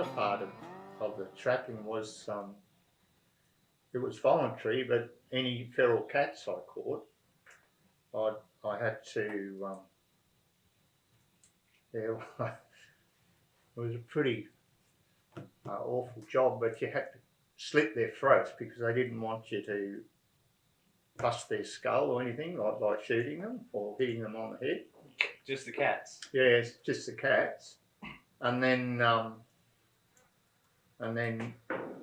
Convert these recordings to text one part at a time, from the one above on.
harder part of the trapping was it was voluntary, but any feral cats I caught, I had to yeah, it was a pretty awful job, but you had to slit their throats because they didn't want you to bust their skull or anything, like shooting them or hitting them on the head. Just the cats? Yeah, it's just the cats. And then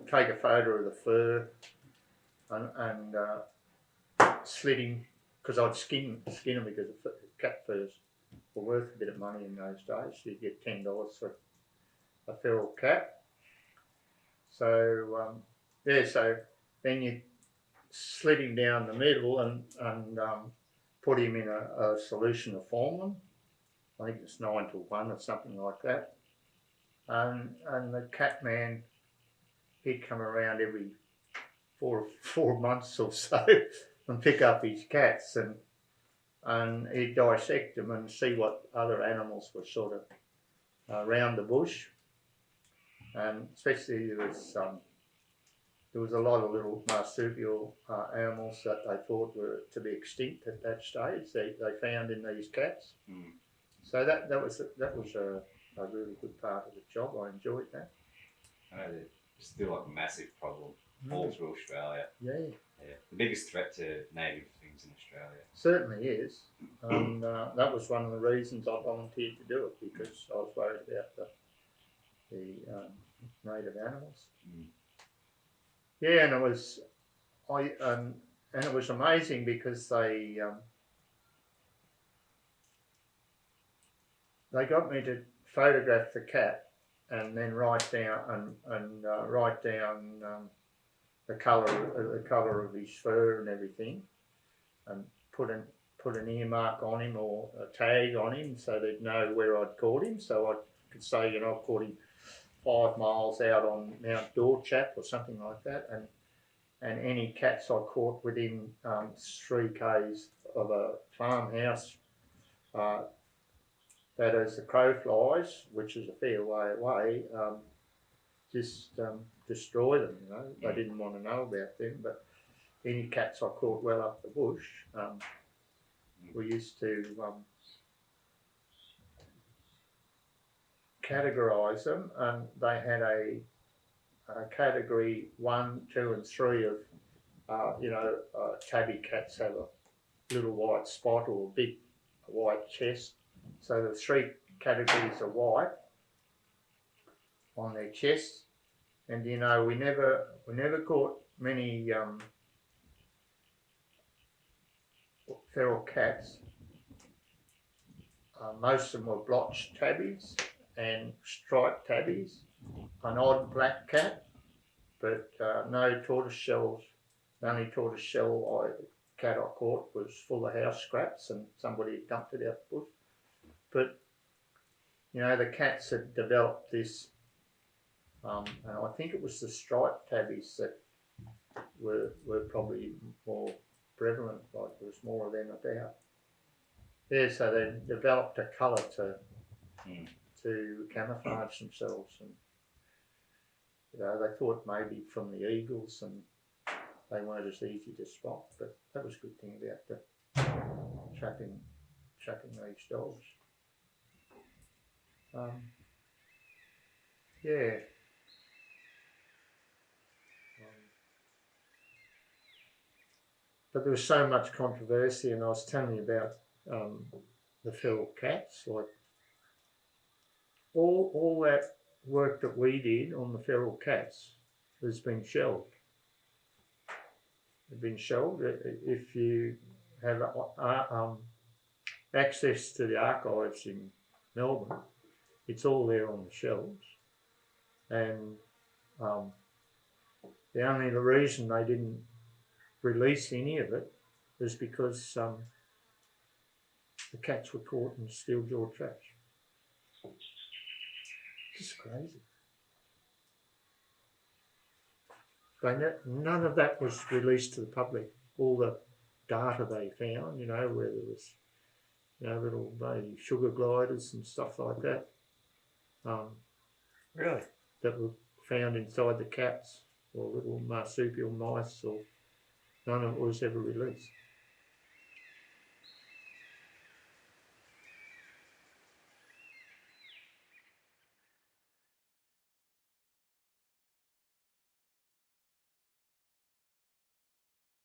take a photo of the fur and slitting, because I'd skin them because the cat furs were worth a bit of money in those days. You'd get $10 for a feral cat. So so then you slit him down the middle and put him in a solution of formalin. I think it's 9-1 or something like that. And the cat man, he'd come around every four months or so and pick up his cats and he'd dissect them and see what other animals were sort of around the bush. And especially there was a lot of little marsupial animals that they thought were to be extinct at that stage. They found in these cats. Mm. So that was a really good part of the job. I enjoyed that. I know there's still like a massive problem all through Australia. Yeah. The biggest threat to native things in Australia. Certainly is. And that was one of the reasons I volunteered to do it, because I was worried about the native animals. Mm. Yeah, and it was amazing because they got me to photograph the cat and then write down the colour of his fur and everything, and put an earmark on him or a tag on him so they'd know where I'd caught him. So I could say, I caught him 5 miles out on Mount Dorchap or something like that, and any cats I caught within 3 k's of a farmhouse that as the crow flies, which is a fair way away, just destroy them. They didn't want to know about them, but any cats I caught well up the bush, we used to categorise them, and they had a category 1, 2 and 3 of, tabby cats have a little white spot or a big white chest. So the 3 categories are white on their chest, and we never caught many feral cats. Most of them were blotched tabbies and striped tabbies, an odd black cat, but no tortoiseshells. The only tortoiseshell cat I caught was full of house scraps and somebody had dumped it out the bush. But the cats had developed this, and I think it was the striped tabbies that were probably more prevalent. Like there was more of them about. Yeah, so they developed a colour to camouflage themselves, and they thought maybe from the eagles, and they weren't as easy to spot. But that was a good thing about the trapping these dogs. But there was so much controversy, and I was telling you about the feral cats. Like all that work that we did on the feral cats has been shelved. It's been shelved. If you have access to the archives in Melbourne, it's all there on the shelves. And the reason they didn't release any of it is because the cats were caught in steel jaw traps. Just crazy. None of that was released to the public. All the data they found, where there was, little maybe sugar gliders and stuff like that. Really? that were found inside the cats or little marsupial mice, or none of it was ever released.